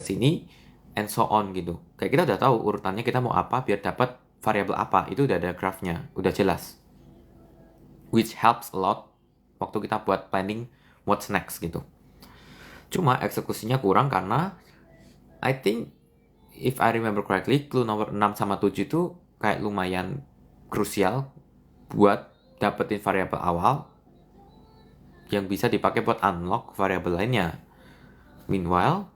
sini, and so on gitu. Kayak kita udah tahu urutannya kita mau apa biar dapat variabel apa, itu udah ada grafnya, udah jelas. Which helps a lot waktu kita buat planning what's next gitu. Cuma eksekusinya kurang karena I think if I remember correctly, clue nomor 6 sama 7 itu kayak lumayan krusial buat dapetin variabel awal yang bisa dipakai buat unlock variabel lainnya. Meanwhile,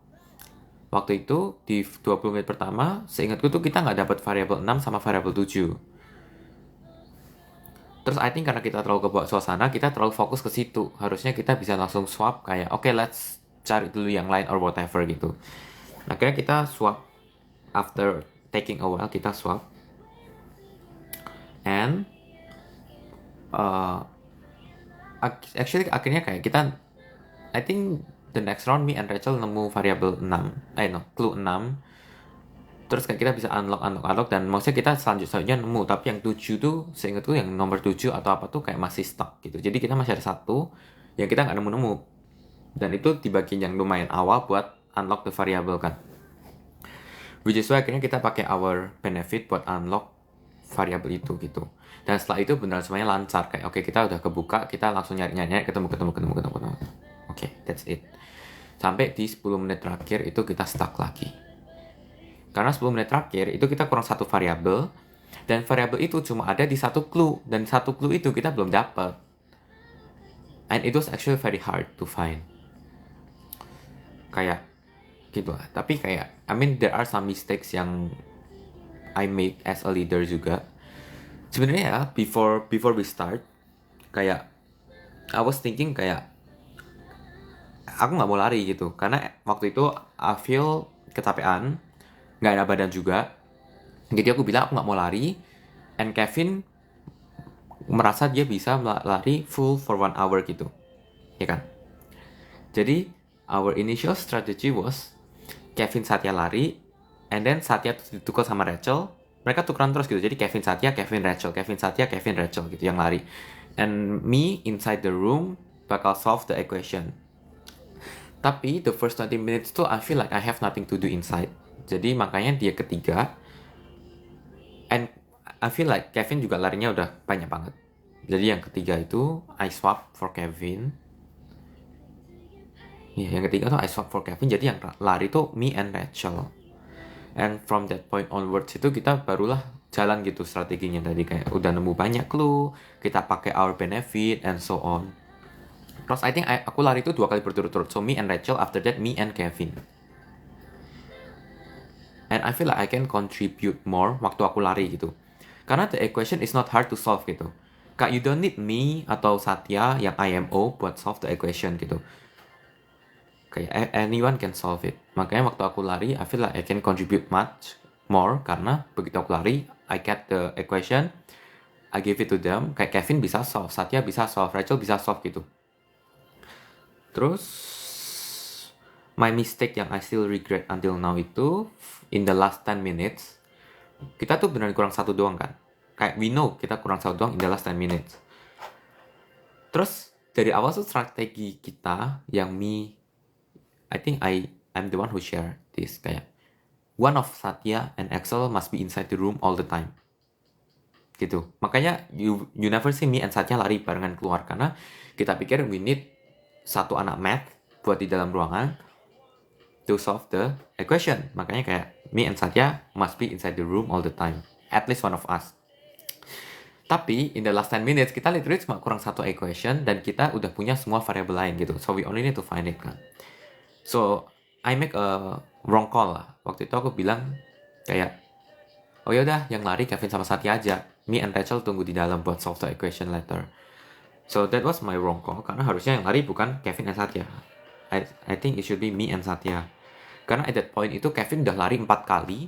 waktu itu di 20 menit pertama, seingatku tuh kita nggak dapat variabel 6 sama variabel 7. Terus I think karena kita terlalu kebawa suasana, kita terlalu fokus ke situ. Harusnya kita bisa langsung swap kayak, okay, let's cari dulu yang lain or whatever gitu. Akhirnya kita swap. After taking a while, kita swap. And actually akhirnya kayak kita, I think the next round me and Rachel nemu variabel 6, clue 6. Terus kayak kita bisa unlock dan maksudnya kita selanjutnya nemu, tapi yang 7 tuh seingatku yang nomor 7 atau apa tuh kayak masih stuck gitu. Jadi kita masih ada satu yang kita nggak nemu-nemu. Dan itu di bagian yang lumayan awal buat unlock the variable kan. Which is why akhirnya kita pakai our benefit buat unlock variabel itu gitu. Dan setelah itu benar semuanya lancar kayak oke, kita udah kebuka, kita langsung nyari ketemu. Oke, that's it. Sampai di 10 menit terakhir itu kita stuck lagi. Karena 10 menit terakhir itu kita kurang satu variabel dan variabel itu cuma ada di satu clue dan satu clue itu kita belum dapat. And it was actually very hard to find. Kayak gitu lah. Tapi kayak I mean there are some mistakes yang I made as a leader juga. Sebenarnya ya before we start kayak I was thinking kayak aku nggak mau lari gitu karena waktu itu I feel kecapean, nggak ada badan juga. Jadi aku bilang aku nggak mau lari. And Kevin merasa dia bisa lari full for 1 hour gitu, ya kan? Jadi our initial strategy was Kevin Satya lari, and then Satya ditukar sama Rachel. Mereka tukeran terus gitu. Jadi Kevin Satya, Kevin Rachel, Kevin Satya, Kevin Rachel gitu yang lari. And me inside the room bakal solve the equation. Tapi the first 20 minutes tuh I feel like I have nothing to do inside. Jadi makanya dia ketiga. And I feel like Kevin juga larinya udah banyak banget. Jadi yang ketiga itu I swap for Kevin. Ya, yang ketiga tuh I swap for Kevin. Jadi yang lari tuh me and Rachel. And from that point onwards itu kita barulah jalan gitu strateginya tadi kayak udah nemu banyak clue, kita pakai our benefit and so on. Terus I think aku lari itu 2 kali berturut-turut. So me and Rachel, after that me and Kevin. And I feel like I can contribute more waktu aku lari gitu. Karena the equation is not hard to solve gitu. Kak, you don't need me atau Satya yang IMO buat solve the equation gitu. Kayak anyone can solve it. Makanya waktu aku lari, I feel like I can contribute much more karena begitu aku lari, I get the equation, I give it to them. Kayak Kevin bisa solve, Satya bisa solve, Rachel bisa solve gitu. Terus my mistake yang I still regret until now itu in the last 10 minutes, kita tuh beneran kurang satu doang kan. Kayak we know kita kurang satu doang in the last 10 minutes. Terus dari awal tuh strategi kita yang I think I'm the one who share this kayak one of Satya and Axel must be inside the room all the time. Gitu. Makanya you never see me and Satya lari barengan keluar karena kita pikir we need satu anak math buat di dalam ruangan to solve the equation. Makanya kayak me and Satya must be inside the room all the time. At least one of us. Tapi in the last 10 minutes kita literally cuma kurang satu equation dan kita udah punya semua variabel lain gitu. So we only need to find it kan. So I make a wrong call lah. Waktu itu aku bilang kayak oh yaudah yang lari Kevin sama Satya aja. Me and Rachel tunggu di dalam buat solve the equation later. So that was my wrong call karena harusnya yang lari bukan Kevin and Satya. I think it should be me and Satya. Karena at that point itu Kevin udah lari 4 kali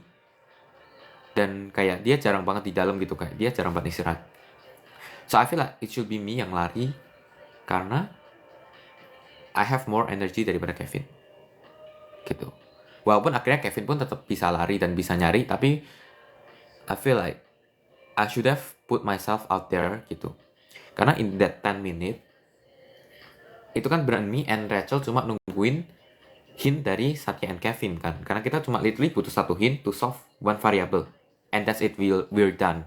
dan kayak dia jarang banget di dalam gitu, kayak dia jarang banget istirahat. So I feel like it should be me yang lari karena I have more energy daripada Kevin. Gitu. Walaupun akhirnya Kevin pun tetap bisa lari dan bisa nyari, tapi I feel like I should have put myself out there gitu. Karena in that 10 minute itu kan beneran me and Rachel cuma nungguin hint dari Satya and Kevin kan, karena kita cuma literally butuh satu hint to solve one variable, and that's it, we're done.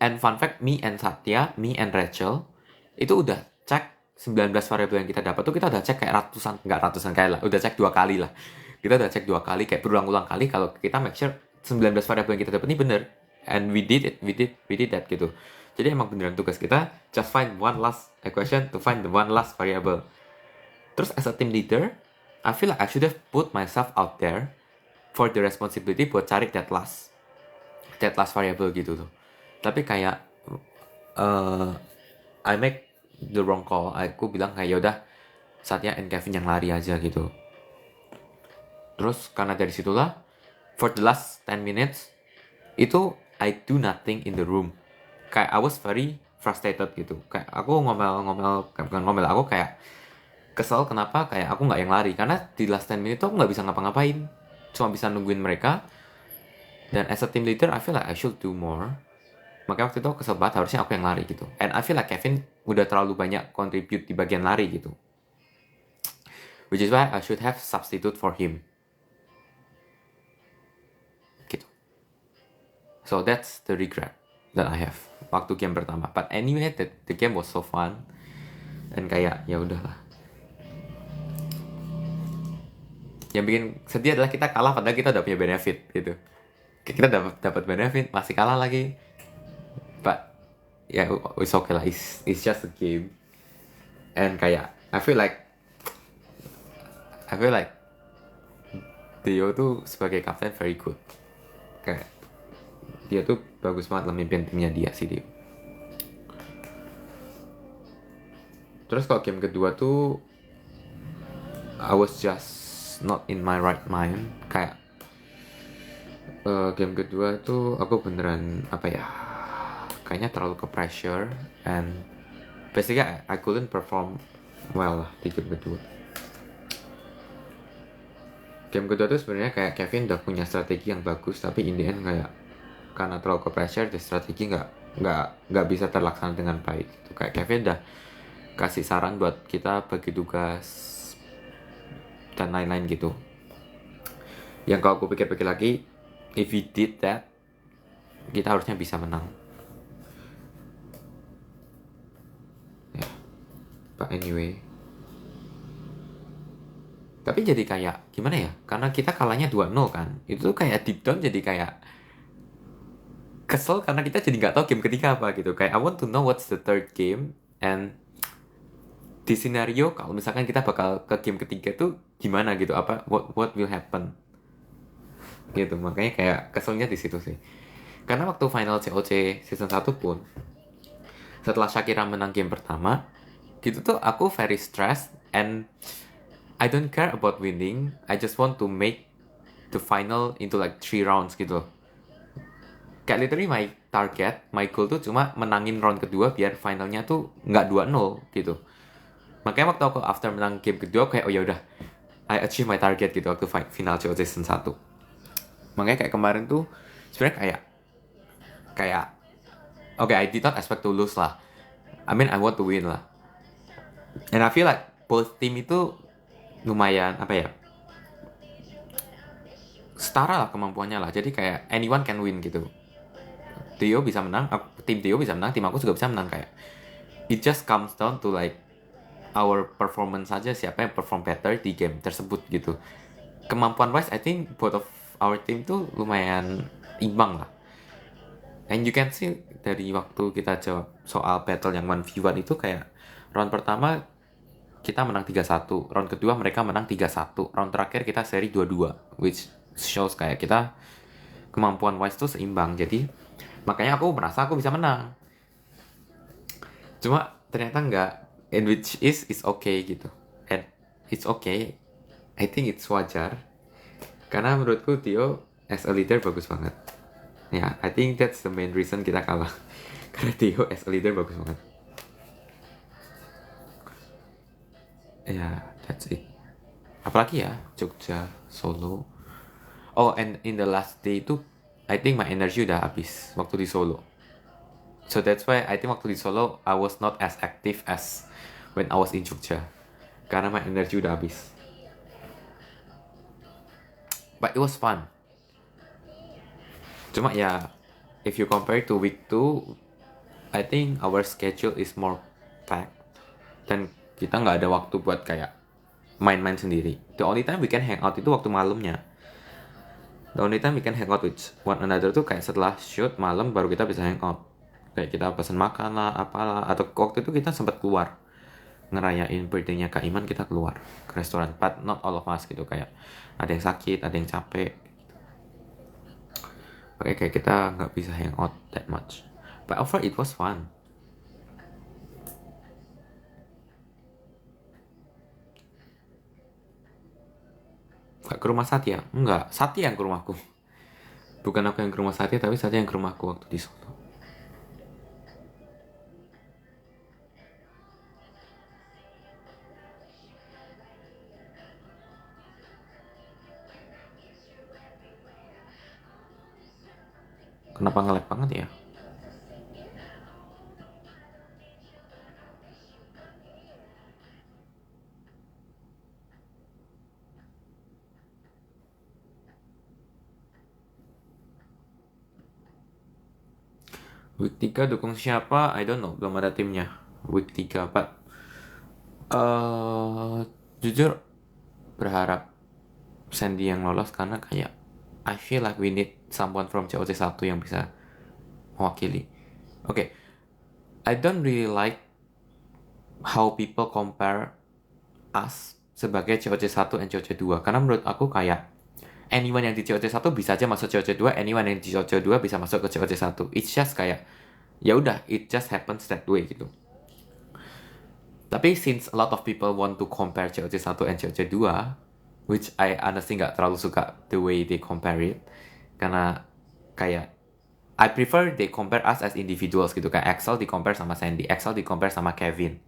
And fun fact, me and Satya, me and Rachel itu udah cek 19 variabel yang kita dapat tuh, kita udah cek kayak nggak ratusan kali lah, udah cek 2 kali lah. Kita udah cek 2 kali, kayak berulang-ulang kali kalau kita make sure 19 variabel yang kita dapat ini bener. And we did it, we did that gitu. Jadi emang beneran tugas kita just find one last equation to find the one last variable. Terus as a team leader, I feel like I should have put myself out there for the responsibility buat cari that last variable gitu tuh. Tapi kayak I make the wrong call. Aku bilang kayak yaudah Satya and Kevin yang lari aja gitu. Terus karena dari situlah for the last 10 minutes itu I do nothing in the room. Kayak I was very frustrated gitu. Kayak aku aku kayak kesel kenapa kayak aku nggak yang lari. Karena di last 10 minutes tuh aku nggak bisa ngapa-ngapain. Cuma bisa nungguin mereka. Dan as a team leader, I feel like I should do more. Makanya waktu itu aku kesel banget, harusnya aku yang lari gitu. And I feel like Kevin udah terlalu banyak contribute di bagian lari gitu. Which is why I should have substitute for him. Gitu. So that's the regret that I have waktu game pertama. But anyway, the game was so fun. Dan kayak ya udahlah. Yang bikin sedih adalah kita kalah padahal kita udah punya benefit gitu. Kita dapat benefit, masih kalah lagi. But yeah, it's okay lah. It's just a game. And kayak I feel like Theo tuh sebagai kapten very good. Kayak dia tuh bagus banget lah mimpin timnya dia sih dia. Terus kalau game kedua tuh I was just not in my right mind. Kayak game kedua tuh aku beneran kayaknya terlalu ke pressure, and basically I couldn't perform well lah di game kedua. Game kedua tuh sebenarnya kayak Kevin udah punya strategi yang bagus, tapi in the end kayak karena terlalu ke pressure, the strategi nggak bisa terlaksana dengan baik. Gitu. Kayak Kevin udah kasih saran buat kita bagi tugas dan lain-lain gitu. Yang kalau aku pikir-pikir lagi, if we did that, kita harusnya bisa menang. Ya, but anyway. Tapi jadi kayak gimana ya? Karena kita kalahnya 2-0 kan. Itu tuh kayak deep down jadi kayak kesel karena kita jadi nggak tahu game ketiga apa gitu. Kayak I want to know what's the third game, and di scenario kalau misalkan kita bakal ke game ketiga tuh gimana gitu, what will happen gitu. Makanya kayak keselnya di situ sih. Karena waktu final COC season 1 pun setelah Shakira menang game pertama gitu tuh aku very stressed, and I don't care about winning. I just want to make the final into like 3 rounds gitu. Kayak literally my target, my goal tuh cuma menangin round kedua biar finalnya tuh nggak 2-0 gitu. Makanya waktu aku after menang game kedua kayak oh ya udah, I achieve my target gitu waktu final COC season 1. Makanya kayak kemarin tuh sebenarnya kayak okay, I did not expect to lose lah. I mean I want to win lah. And I feel like both team itu lumayan setara lah kemampuannya lah. Jadi kayak anyone can win gitu. Theo bisa menang, tim Theo bisa menang, tim aku juga bisa menang. Kayak it just comes down to like our performance saja, siapa yang perform better di game tersebut gitu. Kemampuan wise I think both of our team tuh lumayan imbang lah. And you can see dari waktu kita jawab soal battle yang 1v1 itu kayak round pertama kita menang 3-1, round kedua mereka menang 3-1, round terakhir kita seri 2-2, which shows kayak kita kemampuan wise tuh seimbang. Jadi makanya aku merasa aku bisa menang. Cuma ternyata enggak, and which is okay gitu. And it's okay, I think it's wajar. Karena menurutku Theo as a leader bagus banget. Ya, I think that's the main reason kita kalah. Karena Theo as a leader bagus banget. Ya, that's it. Apalagi ya, Jogja, Solo. Oh, and in the last day itu, I think my energy udah habis waktu di Solo. So that's why I think waktu di Solo, I was not as active as when I was in Jogja. karena my energy udah habis. But it was fun. Cuma ya, if you compare to week 2, I think our schedule is more packed. Dan kita nggak ada waktu buat kayak main-main sendiri. The only time we can hang out itu waktu malamnya. The only time we can hang out with one another tuh kayak setelah shoot malam baru kita bisa hang out. Kayak kita pesan makan lah, apalah. Atau waktu itu kita sempat keluar. Ngerayain birthday-nya Kak Iman, kita keluar ke restoran. But not all of us gitu, kayak ada yang sakit, ada yang capek. Kayak kita nggak bisa hang out that much. But overall it was fun. Gak ke rumah Satya? Enggak, Satya yang ke rumahku. Bukan aku yang ke rumah Satya, tapi Satya yang ke rumahku waktu di Solo. Kenapa nge-lag banget ya? Week 3 dukung siapa? I don't know, belum ada timnya. Week 3, Pak. Jujur berharap Sandy yang lolos karena kayak I feel like we need someone from COC 1 yang bisa mewakili. Okay, I don't really like how people compare us sebagai COC 1 dan COC 2 karena menurut aku kayak anyone yang di COC 1 bisa aja masuk COC 2, anyone yang di COC 2 bisa masuk ke COC 1. It's just kayak ya udah, it just happens that way gitu. Tapi since a lot of people want to compare COC 1 and COC 2, which I honestly nggak terlalu suka the way they compare it, karena kayak I prefer they compare us as individuals gitu, kayak Axel di compare sama Sandy, Axel di compare sama Kevin,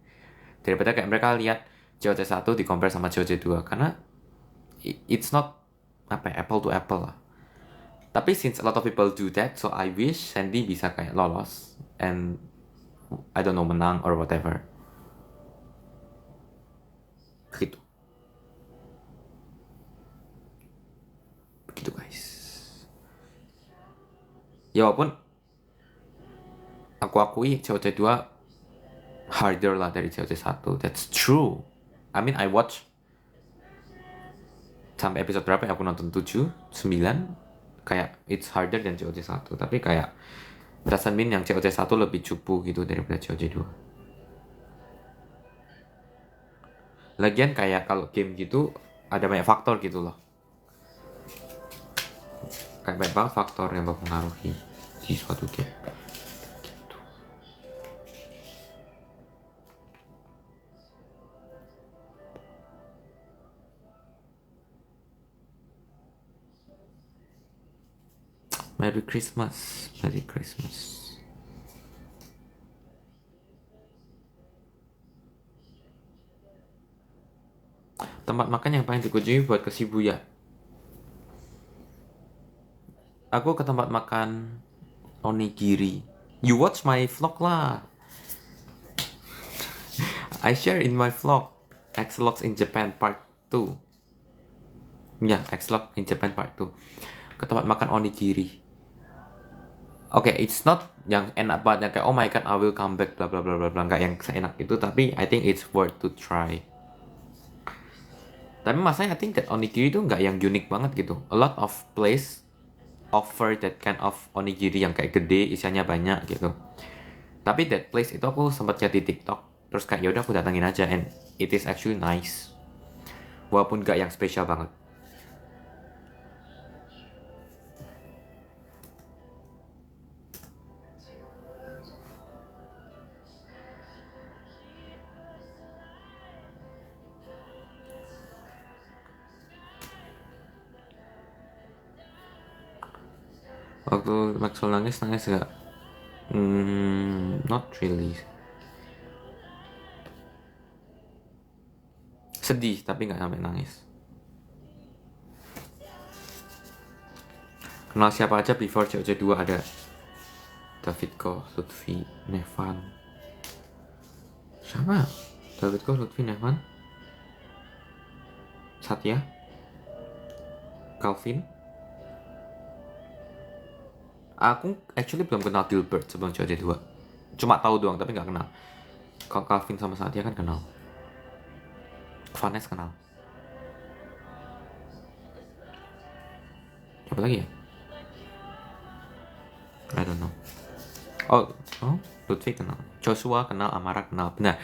daripada kayak mereka lihat COC 1 di compare sama COC 2, karena it's not apple to apple lah. Tapi since a lot of people do that, so I wish Sandy bisa kayak lolos and I don't know, menang or whatever. Gitu. Begitu guys. Ya walaupun aku akui COC 2 harder lah dari COC 1. That's true. I mean I watch sampai episode berapa ya, aku nonton 7, 9, kayak it's harder than COC 1. Tapi kayak doesn't mean yang COC 1 lebih cupu gitu daripada COC 2. Lagian kayak kalau game gitu ada banyak faktor gitu loh. Kayak banyak banget faktor yang mempengaruhi di suatu game. Gitu. Merry Christmas, Merry Christmas. Tempat makan yang paling dikunjungi buat ke Shibuya. Aku ke tempat makan onigiri. You watch my vlog lah. I share in my vlog Xlox in Japan part 2. Ya, Xlox in Japan part 2. Ke tempat makan onigiri. Okay, it's not yang enak banget yang kayak oh my god I will come back bla bla bla bla bla, nggak yang seenak itu, tapi I think it's worth to try. Tapi masalahnya I think that onigiri itu nggak yang unik banget gitu. A lot of place offer that kind of onigiri yang kayak gede, isiannya banyak gitu. Tapi that place itu aku sempat lihat di TikTok, terus kayak yaudah aku datangin aja, and it is actually nice. Walaupun nggak yang spesial banget. Waktu Maxwell nangis gak? Not really. Sedih tapi nggak sampai nangis. Kenal siapa aja before COC 2? Ada Davidko, Lutfi, Nevan. Siapa? Davidko, Lutfi, Nevan. Satya, Calvin. Aku actually belum kenal Gilbert sebelum COD 2. Cuma tahu doang tapi nggak kenal. Kalau Calvin sama Satya kan kenal. Vanes kenal. Siapa lagi ya? I don't know. Oh, Lutfi kenal. Joshua kenal, Amara kenal. Benar.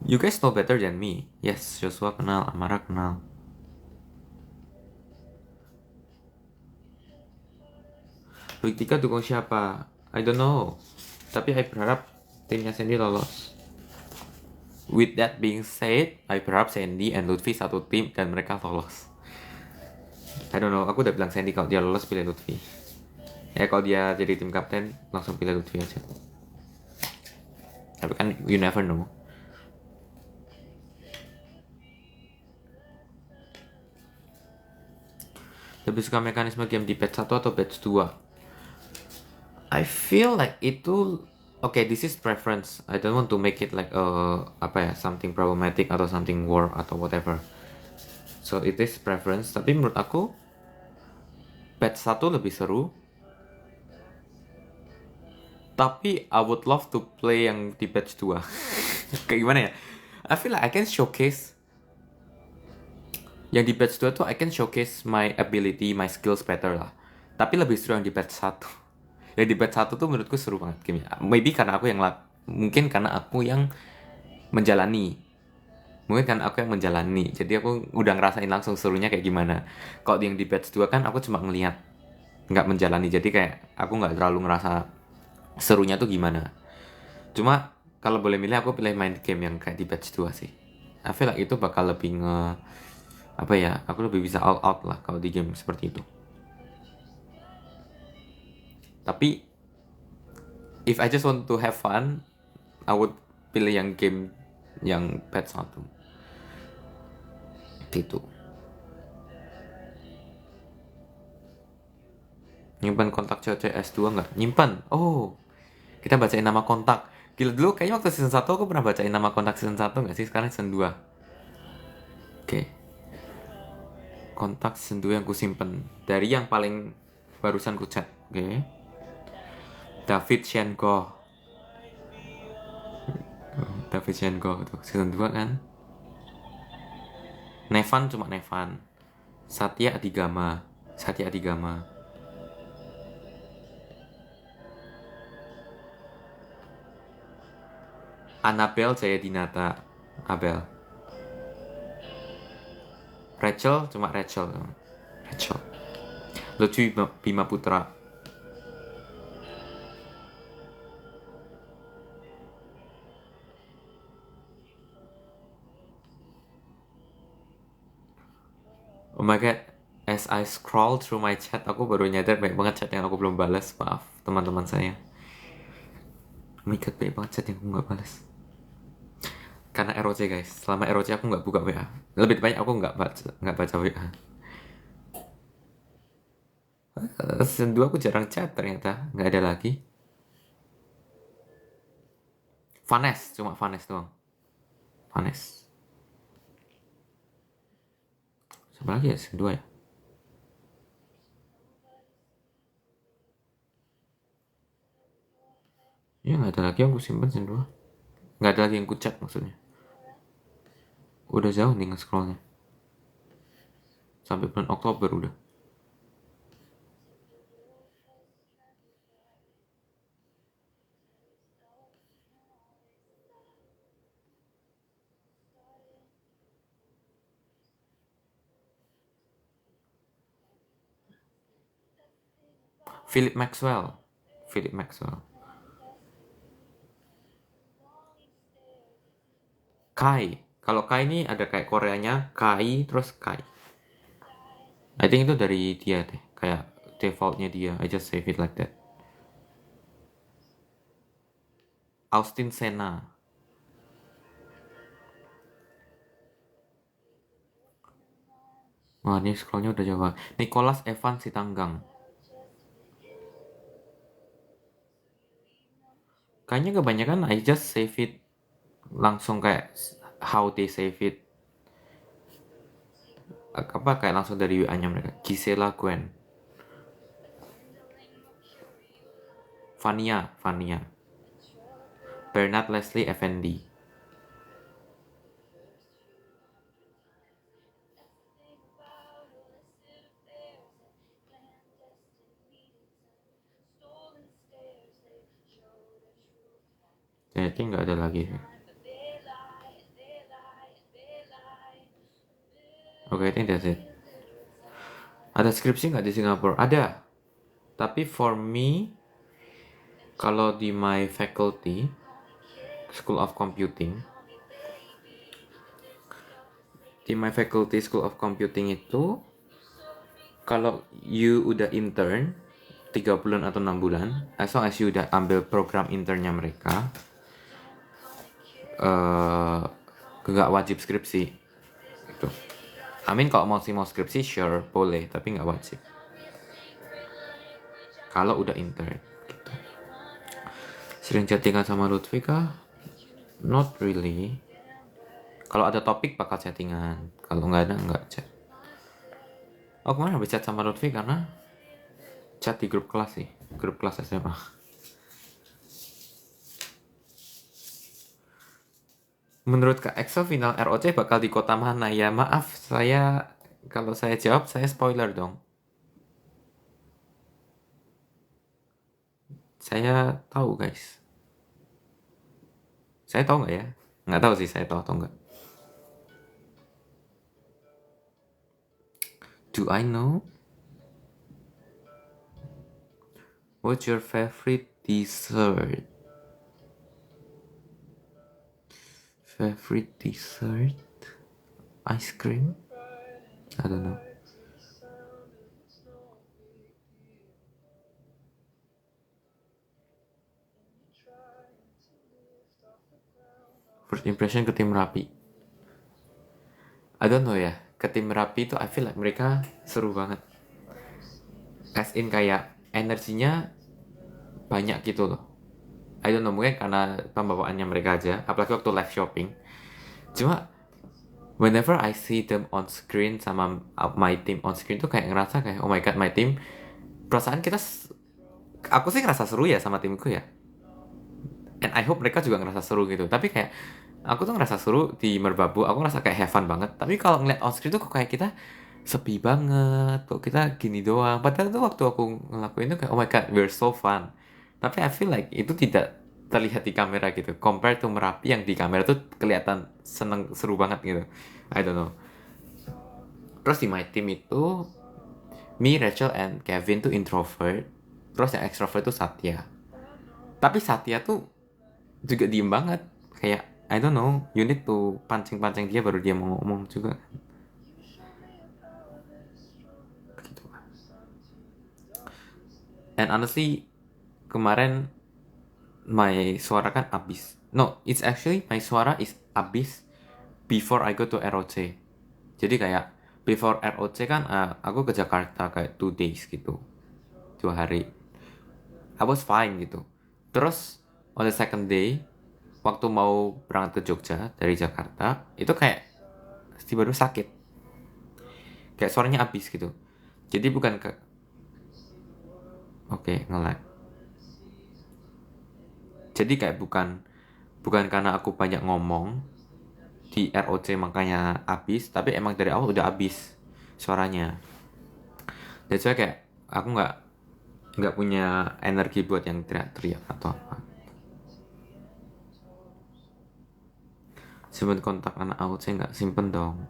You guys know better than me. Yes, Joshua kenal, Amara kenal. Week 3 dukung siapa? I don't know. Tapi I berharap timnya Sandy lolos. With that being said, I berharap Sandy and Lutfi satu tim dan mereka lolos. I don't know, aku udah bilang Sandy kalau dia lolos pilih Lutfi. Ya kalau dia jadi tim kapten langsung pilih Lutfi aja. Tapi kan you never know. Lebih suka mekanisme game di patch 1 atau patch 2? I feel like itu okay, this is preference. I don't want to make it like something problematic atau something war atau whatever. So it is preference. Tapi menurut aku patch 1 lebih seru. Tapi I would love to play yang di patch 2. Kayak gimana ya? I feel like I can showcase yang di patch 2 tuh I can showcase my ability, my skills better lah. Tapi lebih seru yang di patch 1. Yang di patch 1 tuh menurutku seru banget gamenya. Maybe karena aku yang mungkin karena aku yang menjalani. Mungkin karena aku yang menjalani. Jadi aku udah ngerasain langsung serunya kayak gimana. Kalau yang di patch 2 kan aku cuma ngeliat, nggak menjalani. Jadi kayak aku nggak terlalu ngerasa serunya tuh gimana. Cuma kalau boleh milih aku pilih main game yang kayak di patch 2 sih. I feel like itu bakal lebih aku lebih bisa all out lah kalau di game seperti itu. Tapi if I just want to have fun, I would pilih yang game yang patch 1 itu. Nyimpan kontak cewek S2 nggak? Nyimpan. Oh, kita bacain nama kontak. Gila, dulu kayaknya waktu season 1 aku pernah bacain nama kontak season 1 nggak sih? Sekarang season 2. Oke. Kontak season 2 yang ku simpen. Dari yang paling barusan ku chat. Oke. David Shenko. David Shenko tuh season 2 kan. Nevan cuma Nevan. Satya Adigama. Annabel Jayadinata. Abel. Rachel cuma Rachel. Lutfi Bima Putra. Oh my god, as I scroll through my chat, aku baru nyadar banyak banget chat yang aku belum balas. Maaf, teman-teman saya. Oh my god, banyak banget chat yang aku nggak balas. Karena ROC guys, selama ROC aku nggak buka WA. Lebih banyak aku nggak baca WA. Season 2 aku jarang chat ternyata, nggak ada lagi. Vanes, cuma Vanes doang. Vanes. Siapa lagi ya season 2 ya? Ya nggak ada lagi yang aku simpen season 2. Nggak ada lagi yang ku chat maksudnya. Udah jauh nih nge-scrollnya. Sampai bulan Oktober udah. Philip Maxwell. Kai. Kalau Kai ini ada kayak Koreanya, Kai terus Kai. I think itu dari dia deh, kayak defaultnya dia. I just save it like that. Austin Sena. Wah, ini scrollnya udah jauh. Nicholas Evan Sitanggang. Kayaknya kebanyakan I just save it langsung kayak how they save it. apa kayak langsung dari WA-nya mereka. Gisela Gwen. Vania. Bernard Leslie Effendi. Jadi nggak ada lagi. Oke, I think that's it. Ada skripsi nggak di Singapura? Ada. Tapi for me, kalau di my faculty, School of Computing, di my faculty School of Computing itu, kalau you udah intern 3 bulan atau 6 bulan, as long as you udah ambil program internnya mereka, nggak wajib skripsi gitu. I mean kalau mau skripsi sure boleh, tapi nggak wajib kalau udah intern gitu. Sering chattingan sama Lutfi kah? Not really. Kalau ada topik bakal chattingan, kalau nggak ada nggak chat. Oh kemarin habis chat sama Lutfi karena chat di grup kelas sih, grup kelas SMA. Menurut Kak Excel final ROC bakal di kota mana? Ya maaf, kalau saya jawab saya spoiler dong. Saya tahu guys. Saya tahu nggak ya? Nggak tahu sih saya tahu atau nggak. Do I know? What's your favorite dessert? Favorite dessert? Ice cream? I don't know. First impression ke tim Merapi. I don't know ya. Ke tim Merapi itu I feel like mereka seru banget. As in kayak energinya banyak gitu loh. I don't know, mungkin karena pembawaannya mereka aja, apalagi waktu live shopping. Cuma whenever I see them on screen sama my team on screen tuh kayak ngerasa kayak oh my god my team, perasaan kita, aku sih ngerasa seru ya sama timku ya, and I hope mereka juga ngerasa seru gitu. Tapi kayak aku tuh ngerasa seru di Merbabu, aku ngerasa kayak have fun banget. Tapi kalau ngeliat on screen tuh kok kayak kita sepi banget, kok kita gini doang. Padahal tuh waktu aku ngelakuin itu kayak oh my god we're so fun. Tapi I feel like itu tidak terlihat di kamera gitu. Compare to Merapi yang di kamera tuh kelihatan seneng, seru banget gitu. I don't know. Terus di my team itu, me, Rachel, and Kevin tuh introvert. Terus yang extrovert tuh Satya. Tapi Satya tuh juga diem banget. Kayak, I don't know, you need to pancing-pancing dia baru dia mau ngomong juga. Gitu. And honestly, kemarin my suara kan abis. No, it's actually my suara is abis before I go to ROC. Jadi kayak before ROC kan aku ke Jakarta kayak 2 days gitu, 2 hari. I was fine gitu. Terus on the second day, waktu mau berangkat ke Jogja dari Jakarta, itu kayak tiba-tiba sakit. Kayak suaranya abis gitu. Jadi bukan ke nge-lag. Jadi kayak bukan karena aku banyak ngomong di ROC makanya habis, tapi emang dari awal udah habis suaranya. Dan saya kayak aku nggak punya energi buat yang teriak-teriak atau apa. Simpen kontak anak AOC nggak? Simpen dong.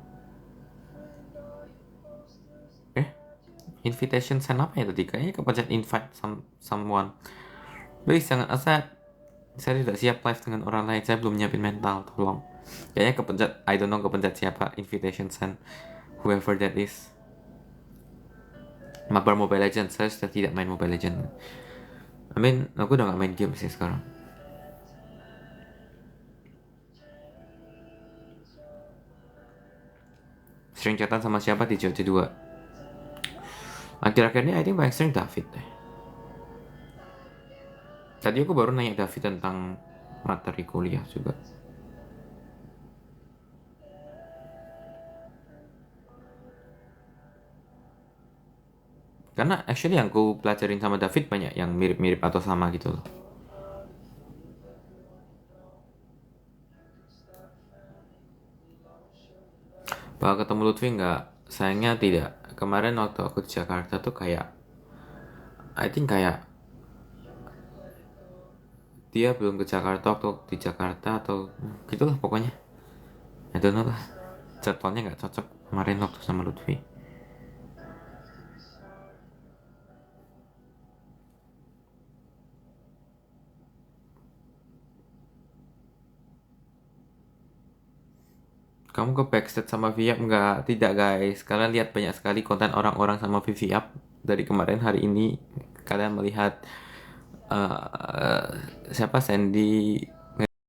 Invitation send apa ya tadi? Kayaknya kepencet invite someone. Please jangan accept. Saya tidak siap live dengan orang lain. Saya belum nyiapin mental. Tolong. Kayaknya kepencet. I don't know kepencet siapa. Invitation send. Whoever that is. Mabar Mobile Legends. Saya sudah tidak main Mobile Legends. I mean, aku udah gak main game sih sekarang. Sering chatan sama siapa di JOC 2? Akhir-akhir ini I think paling sering David deh. Tadi aku baru nanya David tentang materi kuliah juga. Karena actually yang aku pelajarin sama David banyak yang mirip-mirip atau sama gitu loh. Bakal ketemu Lutfi nggak? Sayangnya tidak. Kemarin waktu aku di Jakarta tuh kayak, I think kayak dia belum ke Jakarta waktu di Jakarta atau gitulah pokoknya. I don't know lah. Jadwalnya nggak cocok kemarin waktu sama Lutfi. Kamu ke backstage sama Viap nggak? Tidak guys. Kalian lihat banyak sekali konten orang-orang sama Viap dari kemarin hari ini. Kalian melihat siapa Sandy